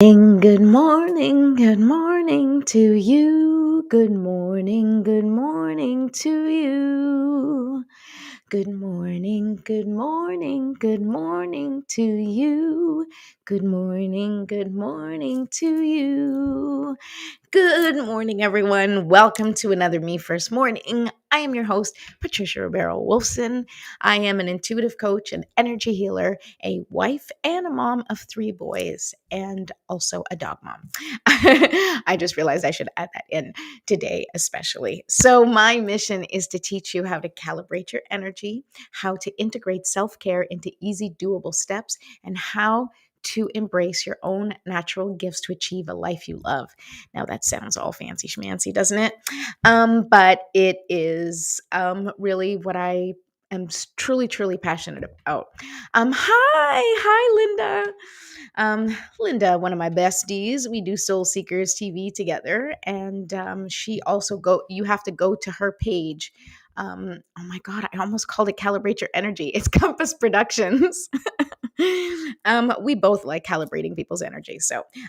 Good morning to you. Good morning to you. Good morning to you. Good morning to you. Good morning, everyone. Welcome to another Me First Morning. I am your host, Patricia Ribeiro Wolfson. I am an intuitive coach, an energy healer, a wife, and a mom of 3 boys, and also a dog mom. I just realized I should add that in today, especially. So, my mission is to teach you how to calibrate your energy, how to integrate self care into easy, doable steps, and how to embrace your own natural gifts to achieve a life you love. Now that sounds all fancy schmancy, doesn't it? But it is really what I am truly passionate about. Hi, Linda. Linda, one of my besties. We do Soul Seekers TV together, and she also go. You have to go to her page. Oh my God, I almost called it Calibrate Your Energy. It's Compass Productions. We both like calibrating people's energy.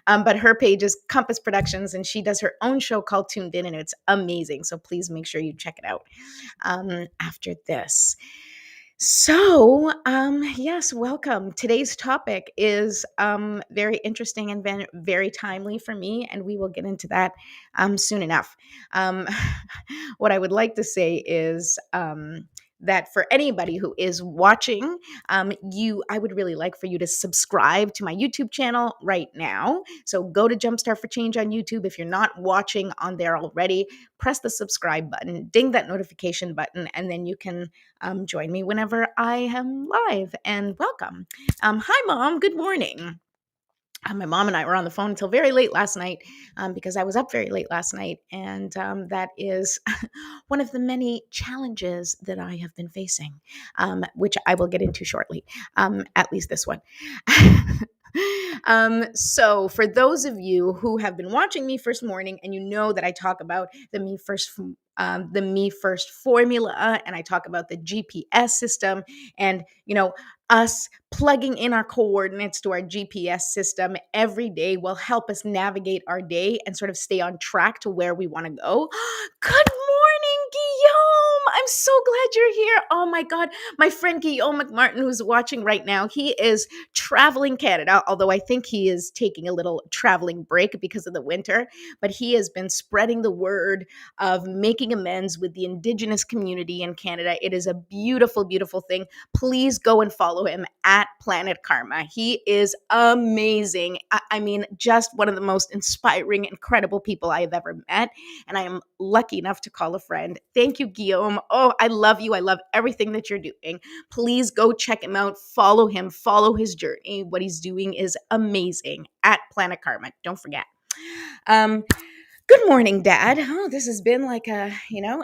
But her page is Compass Productions, and she does her own show called Tuned In, and it's amazing. So please make sure you check it out after this. So, yes, welcome. Today's topic is very interesting and very timely for me, and we will get into that soon enough. Um, what I would like to say is that for anybody who is watching, I would really like for you to subscribe to my YouTube channel right now. So go to Jumpstart for Change on YouTube. If you're not watching on there already, press the subscribe button, ding that notification button, and then you can join me whenever I am live. And welcome. Hi, Mom. Good morning. My mom and I were on the phone until very late last night because I was up very late last night. And that is one of the many challenges that I have been facing, which I will get into shortly, at least this one. So for those of you who have been watching Me First Morning, and you know that I talk about the Me First formula, and I talk about the GPS system, and us plugging in our coordinates to our GPS system every day will help us navigate our day and sort of stay on track to where we want to go. Good morning, Guillaume. I'm so glad you're here. Oh my God. My friend Guillaume McMartin, who's watching right now, he is traveling Canada, although I think he is taking a little traveling break because of the winter, but he has been spreading the word of making amends with the Indigenous community in Canada. It is a beautiful, beautiful thing. Please go and follow him at Planet Karma. He is amazing. I mean, just one of the most inspiring, incredible people I have ever met. And I am lucky enough to call a friend. Thank you, Guillaume. Oh, I love you. I love everything that you're doing. Please go check him out. Follow him. Follow his journey. What he's doing is amazing at Planet Karma. Don't forget. Good morning, Dad. Oh, this has been like a,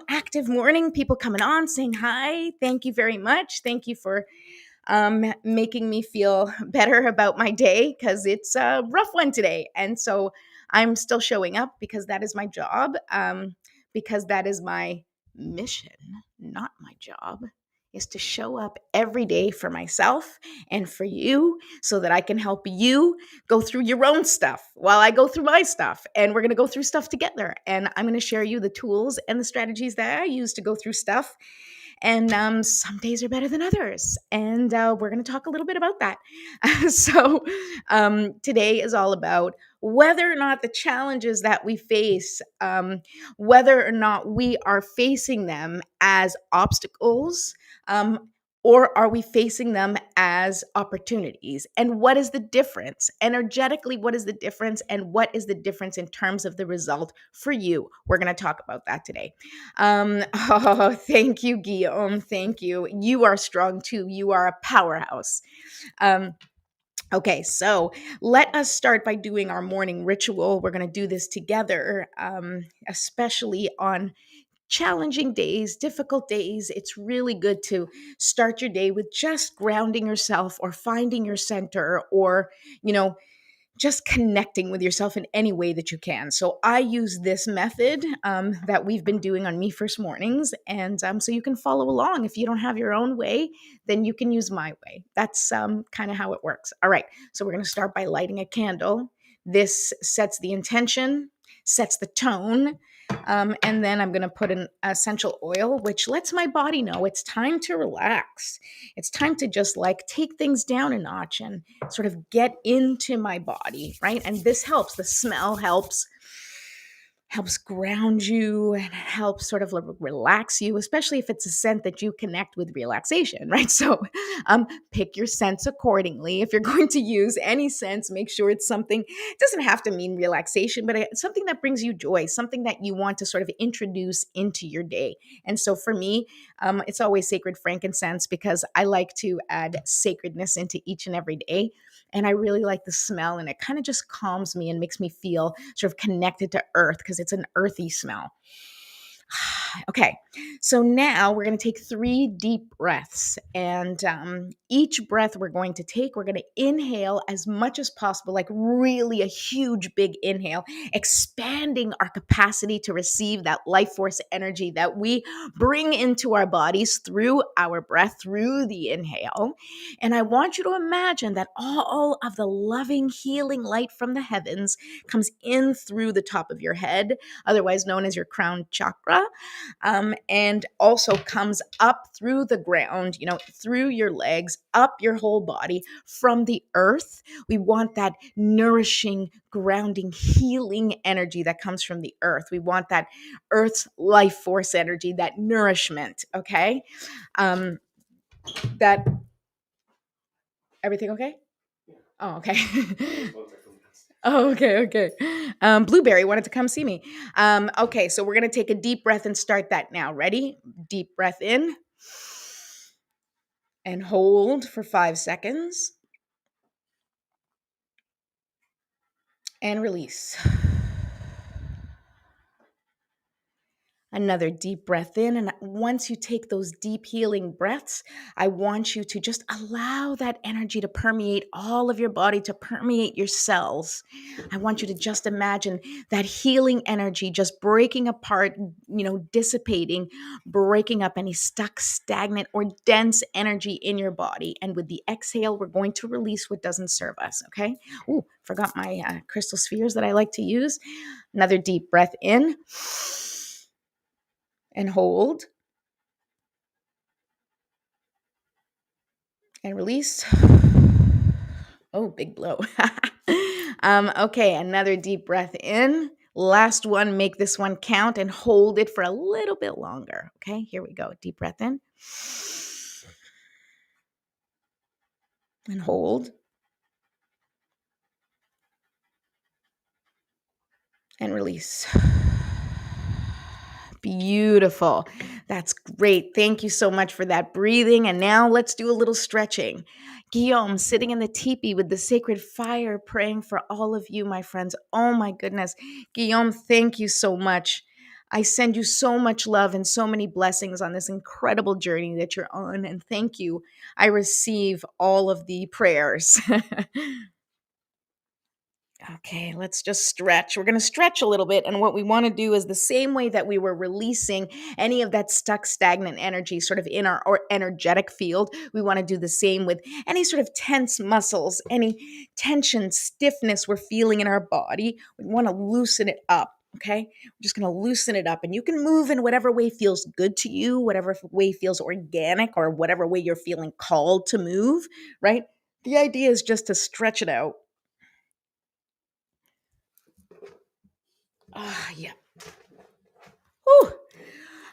active morning. People coming on, saying hi. Thank you very much. Thank you for making me feel better about my day because it's a rough one today. And so I'm still showing up because that is my job, because that is my mission, not my job, is to show up every day for myself and for you so that I can help you go through your own stuff while I go through my stuff. And we're going to go through stuff together. And I'm going to share you the tools and the strategies that I use to go through stuff. And some days are better than others. And we're going to talk a little bit about that. Today is all about whether or not the challenges that we face, whether or not we are facing them as obstacles, or are we facing them as opportunities? And what is the difference? Energetically, what is the difference? And what is the difference in terms of the result for you? We're going to talk about that today. Oh, thank you, Guillaume. Thank you. You are strong too. You are a powerhouse. Okay, so let us start by doing our morning ritual. We're going to do this together, especially on challenging days, difficult days. It's really good to start your day with just grounding yourself or finding your center or, just connecting with yourself in any way that you can. So I use this method that we've been doing on Me First Mornings. And so you can follow along. If you don't have your own way, then you can use my way. That's kind of how it works. All right. So we're going to start by lighting a candle. This sets the intention, sets the tone. And then I'm going to put an essential oil, which lets my body know it's time to relax. It's time to just like take things down a notch and sort of get into my body, right? And this helps. The smell helps ground you and helps sort of relax you, especially if it's a scent that you connect with relaxation, right? So pick your scents accordingly. If you're going to use any scents, make sure it's something, it doesn't have to mean relaxation, but it's something that brings you joy, something that you want to sort of introduce into your day. And so for me, it's always sacred frankincense because I like to add sacredness into each and every day. And I really like the smell, and it kind of just calms me and makes me feel sort of connected to earth because it's an earthy smell. Okay, so now we're going to take 3 deep breaths. And each breath we're going to take, we're going to inhale as much as possible, like really a huge, big inhale, expanding our capacity to receive that life force energy that we bring into our bodies through our breath, through the inhale. And I want you to imagine that all of the loving, healing light from the heavens comes in through the top of your head, otherwise known as your crown chakra, and also comes up through the ground, through your legs, up your whole body from the earth. We want that nourishing, grounding, healing energy that comes from the earth. We want that earth's life force energy, that nourishment, okay? That everything okay? Oh, okay. Oh, okay. Blueberry wanted to come see me. Okay, so we're going to take a deep breath and start that now. Ready? Deep breath in and hold for 5 seconds and release. Another deep breath in. And once you take those deep healing breaths, I want you to just allow that energy to permeate all of your body, to permeate your cells. I want you to just imagine that healing energy just breaking apart, dissipating, breaking up any stuck, stagnant, or dense energy in your body. And with the exhale, we're going to release what doesn't serve us, okay? Ooh, forgot my crystal spheres that I like to use. Another deep breath in. And hold and release. Oh, big blow. Okay, another deep breath in. Last one, make this one count and hold it for a little bit longer. Okay, here we go. Deep breath in. And hold. And release. Beautiful. That's great. Thank you so much for that breathing. And now let's do a little stretching. Guillaume, sitting in the teepee with the sacred fire, praying for all of you, my friends. Oh my goodness. Guillaume, thank you so much. I send you so much love and so many blessings on this incredible journey that you're on. And thank you. I receive all of the prayers. Okay, let's just stretch. We're going to stretch a little bit. And what we want to do is the same way that we were releasing any of that stuck, stagnant energy sort of in our energetic field. We want to do the same with any sort of tense muscles, any tension, stiffness we're feeling in our body. We want to loosen it up. Okay, we're just going to loosen it up. And you can move in whatever way feels good to you, whatever way feels organic, or whatever way you're feeling called to move, right? The idea is just to stretch it out. Yeah. Whew.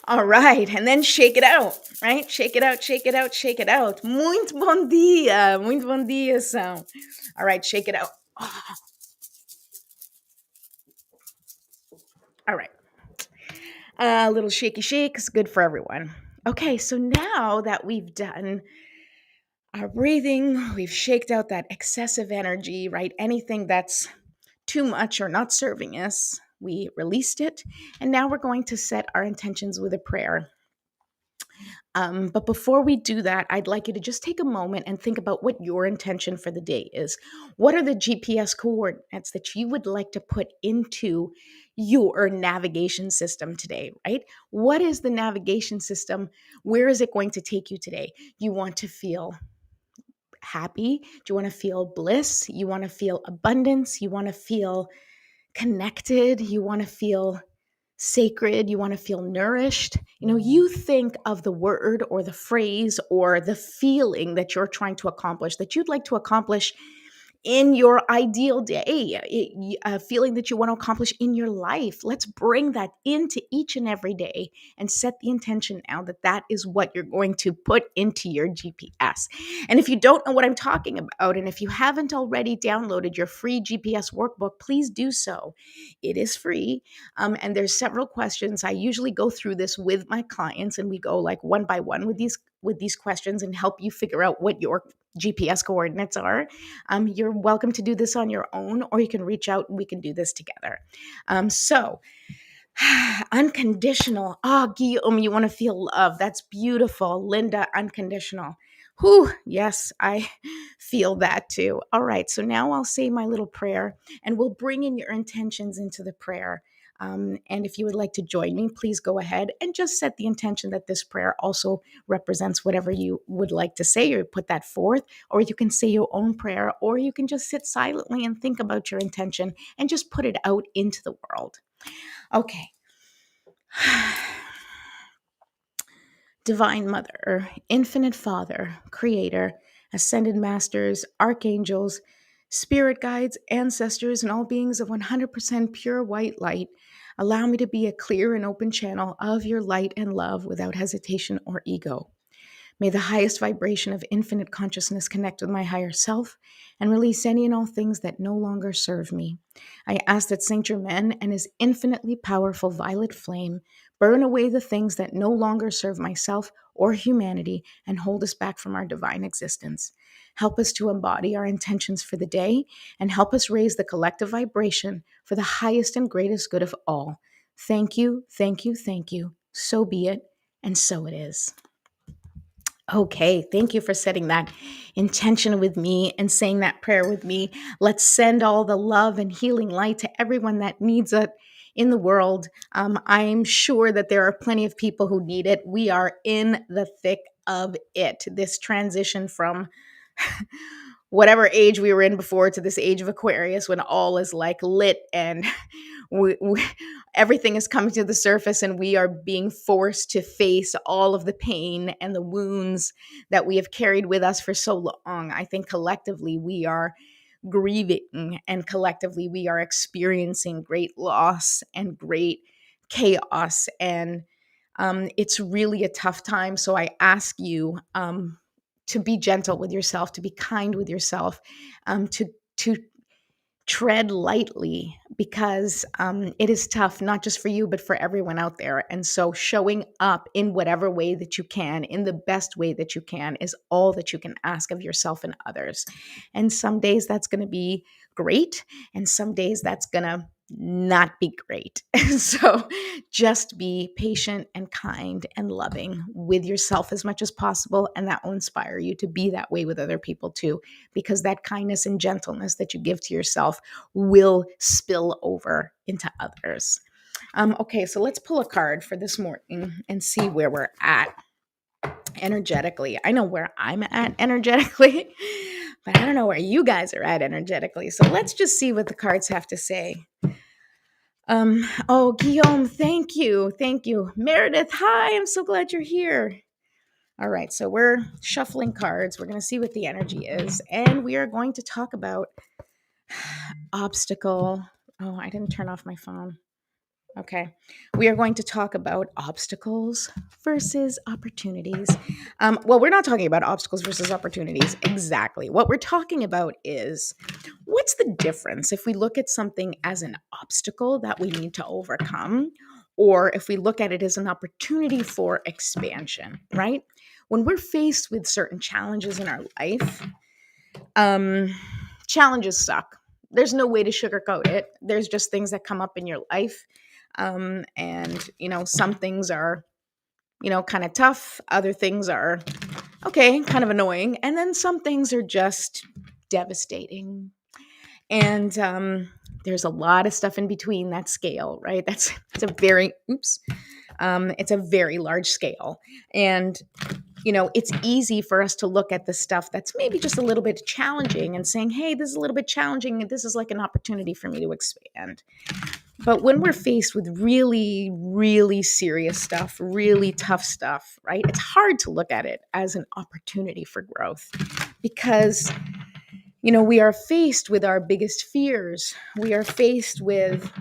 All right. And then shake it out, right? Shake it out, shake it out, shake it out. Muito bom dia. Muito bom dia, São. All right. Shake it out. Oh. All right. A little shaky shake is good for everyone. Okay. So now that we've done our breathing, we've shaked out that excessive energy, right? Anything that's too much or not serving us, we released it. And now we're going to set our intentions with a prayer. But before we do that, I'd like you to just take a moment and think about what your intention for the day is. What are the GPS coordinates that you would like to put into your navigation system today, right? What is the navigation system? Where is it going to take you today? You want to feel happy? Do you want to feel bliss? You want to feel abundance? You want to feel connected? You want to feel sacred? You want to feel nourished? You think of the word or the phrase or the feeling that you're trying to accomplish, that you'd like to accomplish in your ideal day, a feeling that you want to accomplish in your life. Let's bring that into each and every day and set the intention now that that is what you're going to put into your GPS. And if you don't know what I'm talking about, and if you haven't already downloaded your free GPS workbook, please do so. It is free. And there's several questions. I usually go through this with my clients, and we go like one by one with these questions and help you figure out what your GPS coordinates are. You're welcome to do this on your own, or you can reach out and we can do this together. So unconditional. Oh, Guillaume, you want to feel love. That's beautiful. Linda, unconditional. Whew, yes, I feel that too. All right, so now I'll say my little prayer and we'll bring in your intentions into the prayer. And if you would like to join me, please go ahead and just set the intention that this prayer also represents whatever you would like to say, or put that forth, or you can say your own prayer, or you can just sit silently and think about your intention and just put it out into the world. Okay. Divine Mother, Infinite Father, Creator, Ascended Masters, Archangels, Spirit Guides, Ancestors, and all beings of 100% pure white light, allow me to be a clear and open channel of your light and love without hesitation or ego. May the highest vibration of infinite consciousness connect with my higher self and release any and all things that no longer serve me. I ask that Saint Germain and his infinitely powerful violet flame burn away the things that no longer serve myself or humanity and hold us back from our divine existence. Help us to embody our intentions for the day and help us raise the collective vibration for the highest and greatest good of all. Thank you, thank you, thank you. So be it, and so it is. Okay, thank you for setting that intention with me and saying that prayer with me. Let's send all the love and healing light to everyone that needs it in the world. I'm sure that there are plenty of people who need it. We are in the thick of it. This transition from whatever age we were in before to this age of Aquarius, when all is like lit and everything is coming to the surface, and we are being forced to face all of the pain and the wounds that we have carried with us for so long. I think collectively we are grieving, and collectively we are experiencing great loss and great chaos, and it's really a tough time. So I ask you to be gentle with yourself, to be kind with yourself, to tread lightly, because it is tough, not just for you, but for everyone out there. And so showing up in whatever way that you can, in the best way that you can, is all that you can ask of yourself and others. And some days that's going to be great, and some days that's going to not be great. So just be patient and kind and loving with yourself as much as possible, and that will inspire you to be that way with other people too, because that kindness and gentleness that you give to yourself will spill over into others. Okay, so let's pull a card for this morning and see where we're at energetically. I know where I'm at energetically, but I don't know where you guys are at energetically. So let's just see what the cards have to say. Oh, Guillaume, thank you. Thank you. Meredith, hi, I'm so glad you're here. All right, so we're shuffling cards. We're going to see what the energy is, and we are going to talk about obstacle. Oh, I didn't turn off my phone. Okay. We are going to talk about obstacles versus opportunities. Well, we're not talking about obstacles versus opportunities exactly. What we're talking about is, what's the difference if we look at something as an obstacle that we need to overcome, or if we look at it as an opportunity for expansion, right? When we're faced with certain challenges in our life, challenges suck. There's no way to sugarcoat it. There's just things that come up in your life. And, some things are, kind of tough. Other things are, okay, kind of annoying. And then some things are just devastating. And there's a lot of stuff in between that scale, right? It's a very large scale. And it's easy for us to look at the stuff that's maybe just a little bit challenging and saying, hey, this is a little bit challenging and this is like an opportunity for me to expand. But when we're faced with really, really serious stuff, really tough stuff, right, it's hard to look at it as an opportunity for growth because, we are faced with our biggest fears. We are faced with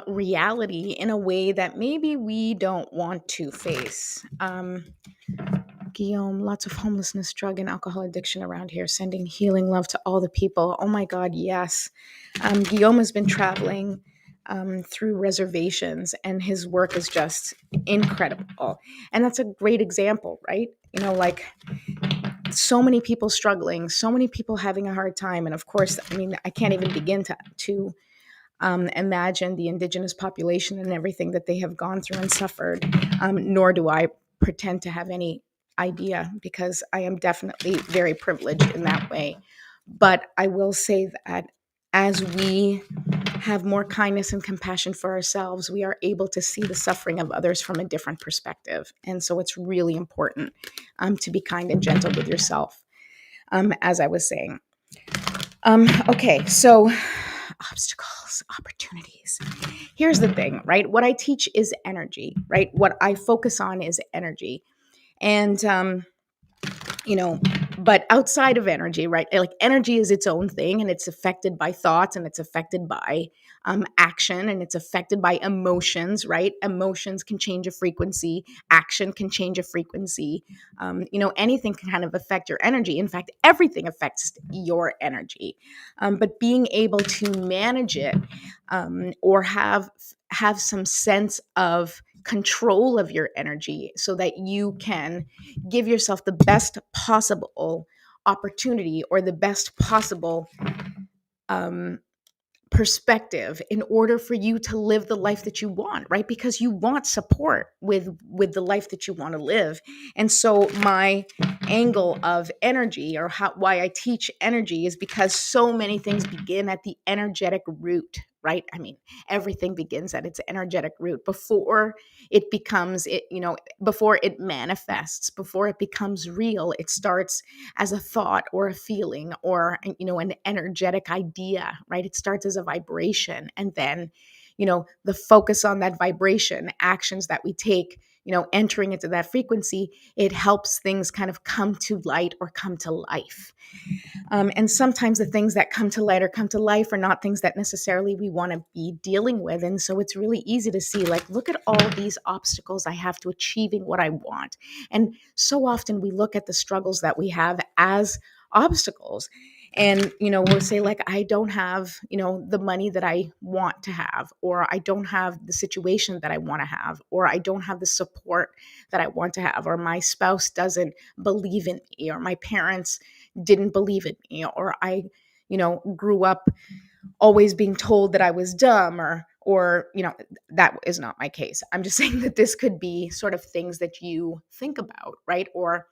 reality in a way that maybe we don't want to face. Guillaume, lots of homelessness, drug and alcohol addiction around here, sending healing love to all the people. Oh my God, yes. Guillaume has been traveling through reservations, and his work is just incredible. And that's a great example, right? Like so many people struggling, so many people having a hard time. And of course, I can't even begin to imagine the indigenous population and everything that they have gone through and suffered, nor do I pretend to have any idea because I am definitely very privileged in that way. But I will say that as we have more kindness and compassion for ourselves, we are able to see the suffering of others from a different perspective. And so it's really important to be kind and gentle with yourself, as I was saying. Okay, so obstacles, opportunities. Here's the thing, right? What I teach is energy, right? What I focus on is energy. And you know, but outside of energy, right? Like energy is its own thing and it's affected by thoughts and it's affected by action and it's affected by emotions, right? Emotions can change a frequency, action can change a frequency. Anything can kind of affect your energy. In fact, everything affects your energy. But being able to manage it or have some sense of control of your energy so that you can give yourself the best possible opportunity or the best possible um, perspective in order for you to live the life that you want, right? Because you want support with the life that you want to live. And so my angle of energy, or why I teach energy, is because so many things begin at the energetic root, right? Everything begins at its energetic root before it becomes it, before it manifests, before it becomes real. It starts as a thought or a feeling or an energetic idea, right? It starts as a vibration, and then the focus on that vibration, actions that we take, entering into that frequency, it helps things kind of come to light or come to life. And sometimes the things that come to light or come to life are not things that necessarily we want to be dealing with. And so it's really easy to see, like, look at all these obstacles I have to achieving what I want. And so often we look at the struggles that we have as obstacles. And, we'll say, like, I don't have, the money that I want to have, or I don't have the situation that I want to have, or I don't have the support that I want to have, or my spouse doesn't believe in me, or my parents didn't believe in me, or I, grew up always being told that I was dumb, or that is not my case. I'm just saying that this could be sort of things that you think about, right? Or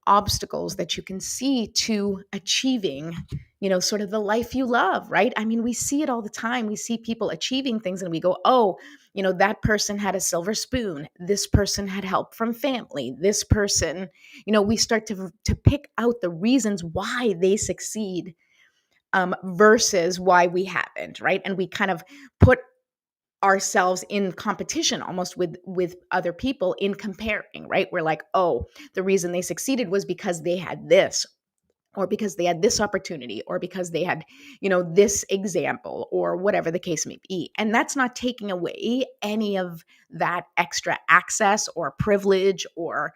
obstacles that you can see to achieving, sort of the life you love, right? We see it all the time. We see people achieving things and we go, oh, that person had a silver spoon. This person had help from family. This person, we start to pick out the reasons why they succeed versus why we haven't, right? And we kind of put ourselves in competition almost with other people in comparing, right? We're like, oh, the reason they succeeded was because they had this, or because they had this opportunity, or because they had this example, or whatever the case may be. And that's not taking away any of that extra access or privilege or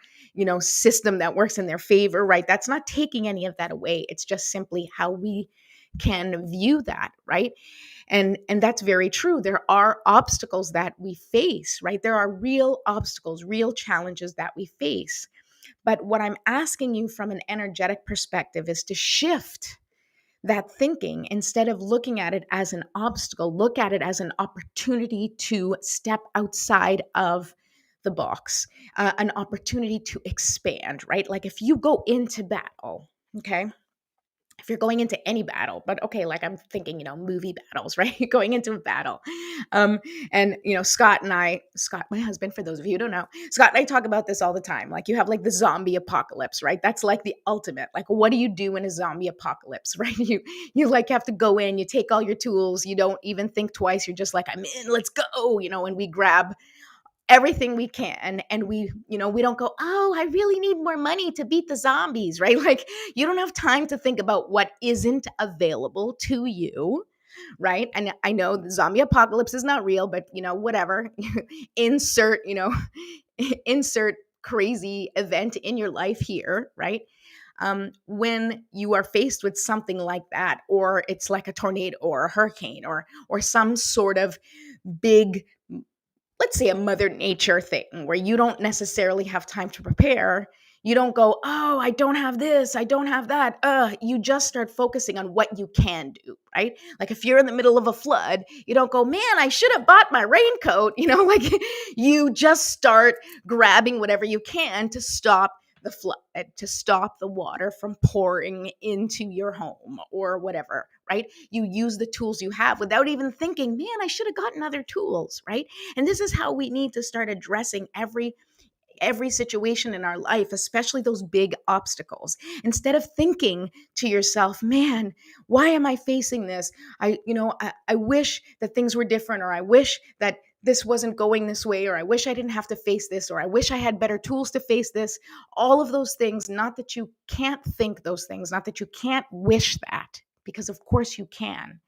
system that works in their favor, right? That's not taking any of that away. It's just simply how we can view that, right? And that's very true. There are obstacles that we face, right? There are real obstacles, real challenges that we face. But what I'm asking you from an energetic perspective is to shift that thinking. Instead of looking at it as an obstacle, look at it as an opportunity to step outside of the box, an opportunity to expand, right? Like if you go into battle, okay, if you're going into any battle, but okay, like I'm thinking, movie battles, right? Going into a battle. Um, and Scott, my husband, for those of you who don't know, Scott and I talk about this all the time. Like you have like the zombie apocalypse, right? That's like the ultimate. Like, what do you do in a zombie apocalypse, right? You like have to go in, you take all your tools, you don't even think twice, you're just like, I'm in, let's go, and we grab everything we can, and we don't go, oh, I really need more money to beat the zombies, right? Like you don't have time to think about what isn't available to you, right? And I know the zombie apocalypse is not real, but whatever. insert insert crazy event in your life here, right? When you are faced with something like that, or it's like a tornado or a hurricane, or some sort of big, let's say, a mother nature thing where you don't necessarily have time to prepare, you don't go, oh, I don't have this, I don't have that. You just start focusing on what you can do, right? Like if you're in the middle of a flood, you don't go, man, I should have bought my raincoat. Like you just start grabbing whatever you can to stop the flood, to stop the water from pouring into your home or whatever, right? You use the tools you have without even thinking, man, I should have gotten other tools, right? And this is how we need to start addressing every situation in our life, especially those big obstacles. Instead of thinking to yourself, man, why am I facing this? I wish that things were different, or I wish that this wasn't going this way, or I wish I didn't have to face this, or I wish I had better tools to face this. All of those things, not that you can't think those things, not that you can't wish that, because of course you can,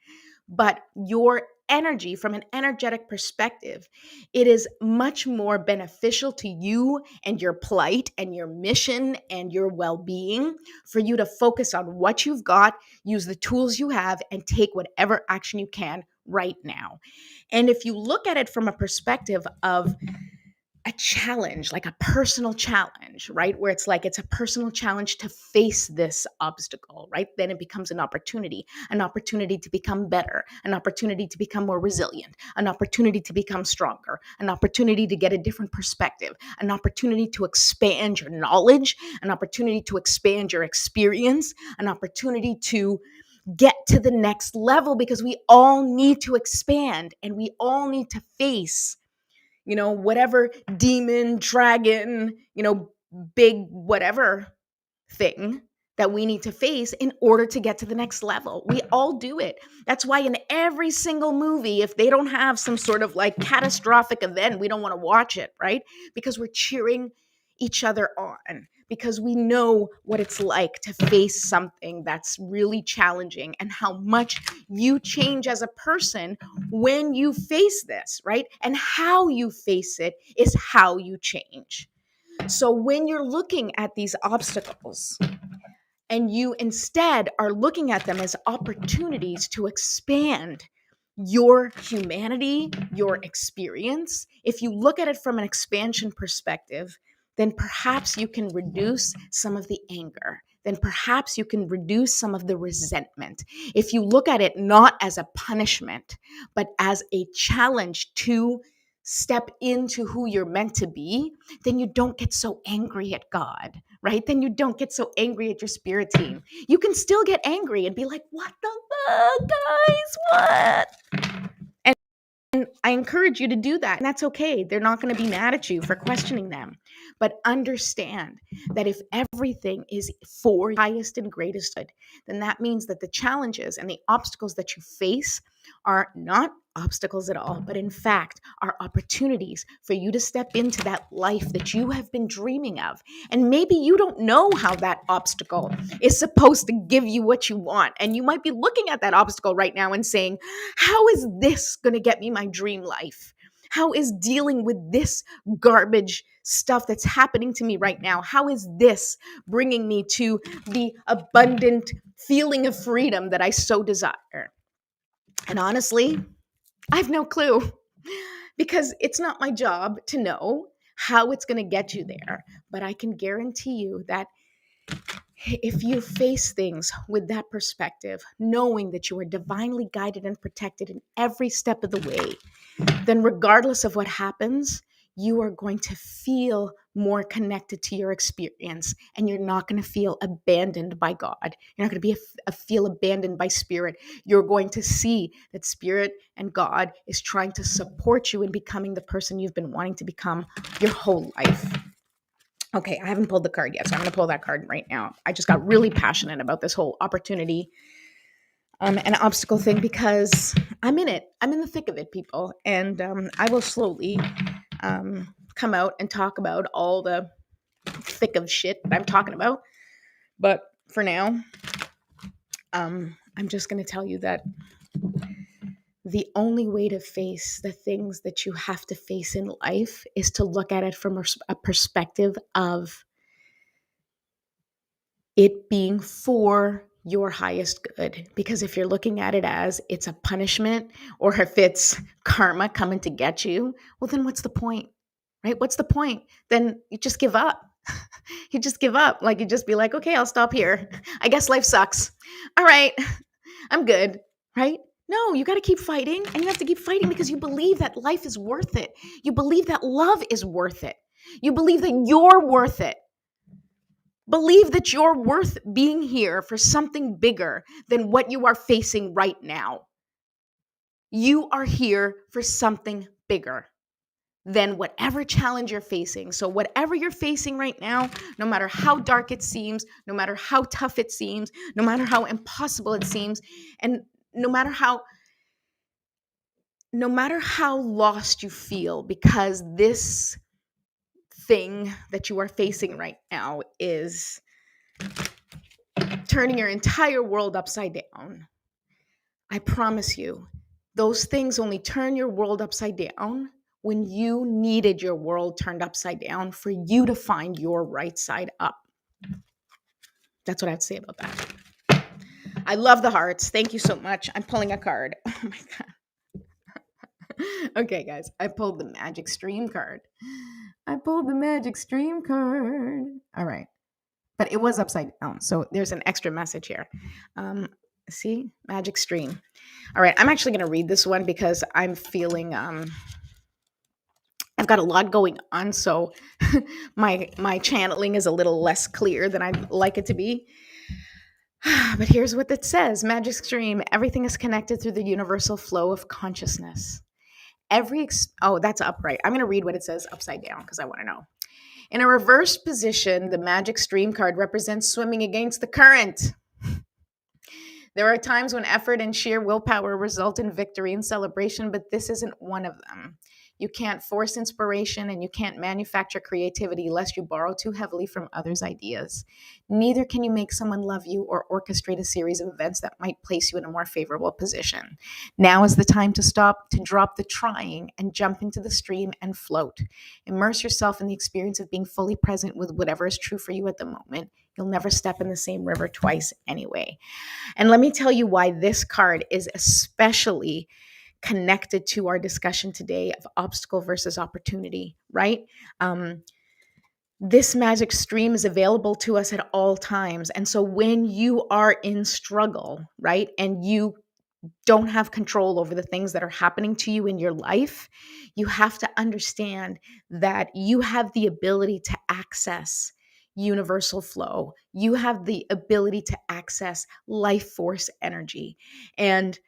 but your energy, from an energetic perspective, it is much more beneficial to you and your plight and your mission and your well-being for you to focus on what you've got, use the tools you have, and take whatever action you can right now. And if you look at it from a perspective of a challenge, like a personal challenge, right? Where it's like it's a personal challenge to face this obstacle, right? Then it becomes an opportunity to become better, an opportunity to become more resilient, an opportunity to become stronger, an opportunity to get a different perspective, an opportunity to expand your knowledge, an opportunity to expand your experience, an opportunity to get to the next level, because we all need to expand and we all need to face whatever demon, dragon, big whatever thing that we need to face in order to get to the next level. We all do it. That's why in every single movie, if they don't have some sort of like catastrophic event, we don't want to watch it, right? Because we're cheering each other on, because we know what it's like to face something that's really challenging and how much you change as a person when you face this, right? And how you face it is how you change. So when you're looking at these obstacles, and you instead are looking at them as opportunities to expand your humanity, your experience, if you look at it from an expansion perspective, then perhaps you can reduce some of the anger. Then perhaps you can reduce some of the resentment. If you look at it not as a punishment, but as a challenge to step into who you're meant to be, then you don't get so angry at God, right? Then you don't get so angry at your spirit team. You can still get angry and be like, what the fuck, guys? What? And I encourage you to do that. And that's okay. They're not going to be mad at you for questioning them. But understand that if everything is for your highest and greatest good, then that means that the challenges and the obstacles that you face are not obstacles at all, but in fact are opportunities for you to step into that life that you have been dreaming of. And maybe you don't know how that obstacle is supposed to give you what you want. And you might be looking at that obstacle right now and saying, how is this going to get me my dream life? How is dealing with this garbage stuff that's happening to me right now? How is this bringing me to the abundant feeling of freedom that I so desire? And honestly, I have no clue, because it's not my job to know how it's going to get you there. But I can guarantee you that if you face things with that perspective, knowing that you are divinely guided and protected in every step of the way, then regardless of what happens, you are going to feel more connected to your experience, and you're not going to feel abandoned by God. You're not going to feel abandoned by spirit. You're going to see that spirit and God is trying to support you in becoming the person you've been wanting to become your whole life. Okay, I haven't pulled the card yet, so I'm going to pull that card right now. I just got really passionate about this whole opportunity and obstacle thing because I'm in it. I'm in the thick of it, people. And I will slowly come out and talk about all the thick of shit that I'm talking about. But for now, I'm just going to tell you that the only way to face the things that you have to face in life is to look at it from a perspective of it being for your highest good. Because if you're looking at it as it's a punishment or if it's karma coming to get you, well, then what's the point, right? What's the point? Then you just give up. You just give up. Like you just be like, okay, I'll stop here. I guess life sucks. All right, I'm good, right? No, you got to keep fighting, and you have to keep fighting because you believe that life is worth it. You believe that love is worth it. You believe that you're worth it. Believe that you're worth being here for something bigger than what you are facing right now. You are here for something bigger than whatever challenge you're facing. So whatever you're facing right now, no matter how dark it seems, no matter how tough it seems, no matter how impossible it seems, and no matter how lost you feel, because this thing that you are facing right now is turning your entire world upside down. I promise you, those things only turn your world upside down when you needed your world turned upside down for you to find your right side up. That's what I have to say about that. I love the hearts. Thank you so much. I'm pulling a card. Oh my God. Okay, guys, I pulled the Magic Stream card. All right. But it was upside down. So there's an extra message here. See? Magic Stream. All right. I'm actually going to read this one because I'm feeling I've got a lot going on. So my channeling is a little less clear than I'd like it to be. But here's what it says. Magic Stream. Everything is connected through the universal flow of consciousness. That's upright. I'm going to read what it says upside down because I want to know. In a reverse position, the Magic Stream card represents swimming against the current. There are times when effort and sheer willpower result in victory and celebration, but this isn't one of them. You can't force inspiration and you can't manufacture creativity lest you borrow too heavily from others' ideas. Neither can you make someone love you or orchestrate a series of events that might place you in a more favorable position. Now is the time to stop, to drop the trying and jump into the stream and float. Immerse yourself in the experience of being fully present with whatever is true for you at the moment. You'll never step in the same river twice anyway. And let me tell you why this card is especially connected to our discussion today of obstacle versus opportunity, right? This magic stream is available to us at all times. And so when you are in struggle, right, and you don't have control over the things that are happening to you in your life, you have to understand that you have the ability to access universal flow. You have the ability to access life force energy. And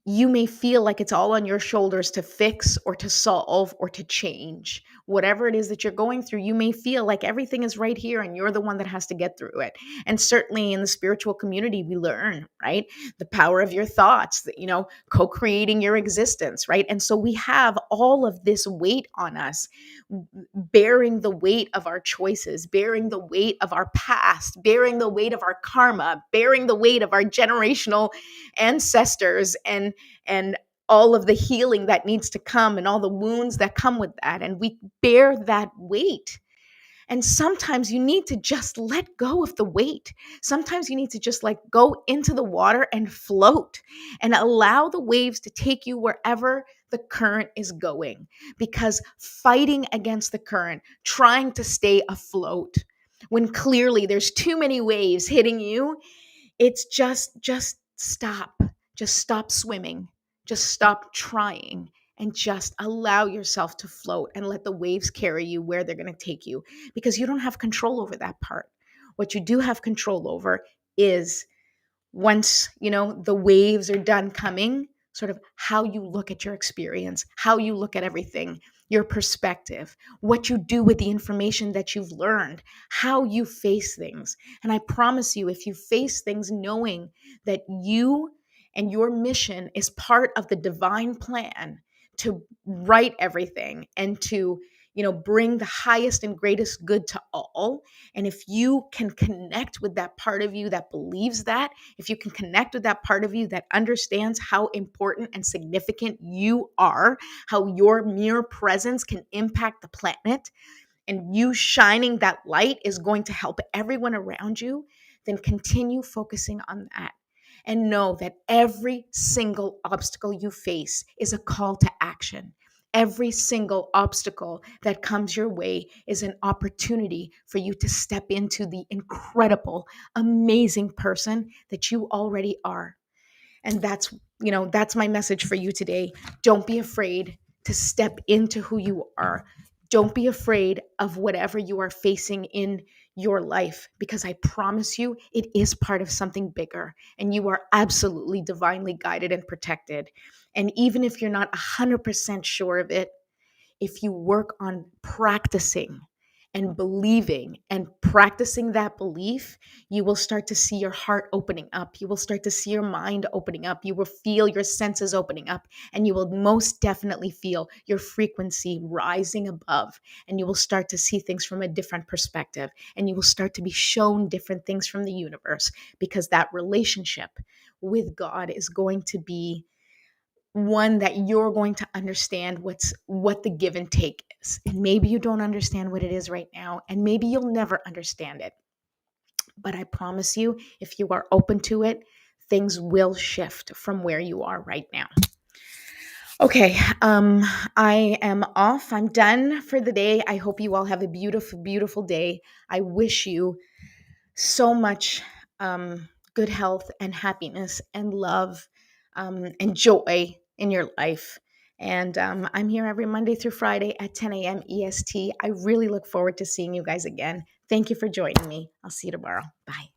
you may feel like it's all on your shoulders to fix or to solve or to change. Whatever it is that you're going through, you may feel like everything is right here and you're the one that has to get through it. And certainly in the spiritual community, we learn, right? The power of your thoughts, co-creating your existence, right? And so we have all of this weight on us, bearing the weight of our choices, bearing the weight of our past, bearing the weight of our karma, bearing the weight of our generational ancestors and all of the healing that needs to come and all the wounds that come with that. And we bear that weight. And sometimes you need to just let go of the weight. Sometimes you need to just go into the water and float and allow the waves to take you wherever the current is going. Because fighting against the current, trying to stay afloat, when clearly there's too many waves hitting you, it's just stop. Just stop swimming. Just stop trying and just allow yourself to float and let the waves carry you where they're going to take you, because you don't have control over that part. What you do have control over is, once the waves are done coming, sort of how you look at your experience, how you look at everything, your perspective, what you do with the information that you've learned, how you face things. And I promise you, if you face things knowing that you and your mission is part of the divine plan to right everything and to bring the highest and greatest good to all, and if you can connect with that part of you that believes that, if you can connect with that part of you that understands how important and significant you are, how your mere presence can impact the planet, and you shining that light is going to help everyone around you, then continue focusing on that. And know that every single obstacle you face is a call to action. Every single obstacle that comes your way is an opportunity for you to step into the incredible, amazing person that you already are. And that's my message for you today. Don't be afraid to step into who you are. Don't be afraid of whatever you are facing in your life, because I promise you it is part of something bigger, and you are absolutely divinely guided and protected. And even if you're not 100% sure of it, if you work on practicing and believing and practicing that belief, you will start to see your heart opening up. You will start to see your mind opening up. You will feel your senses opening up, and you will most definitely feel your frequency rising above. And you will start to see things from a different perspective, and you will start to be shown different things from the universe, because that relationship with God is going to be one that you're going to understand what the give and take is. And maybe you don't understand what it is right now, and maybe you'll never understand it. But I promise you, if you are open to it, things will shift from where you are right now. Okay, I am off. I'm done for the day. I hope you all have a beautiful, beautiful day. I wish you so much good health and happiness and love and joy in your life. And I'm here every Monday through Friday at 10 a.m. EST. I really look forward to seeing you guys again. Thank you for joining me. I'll see you tomorrow. Bye.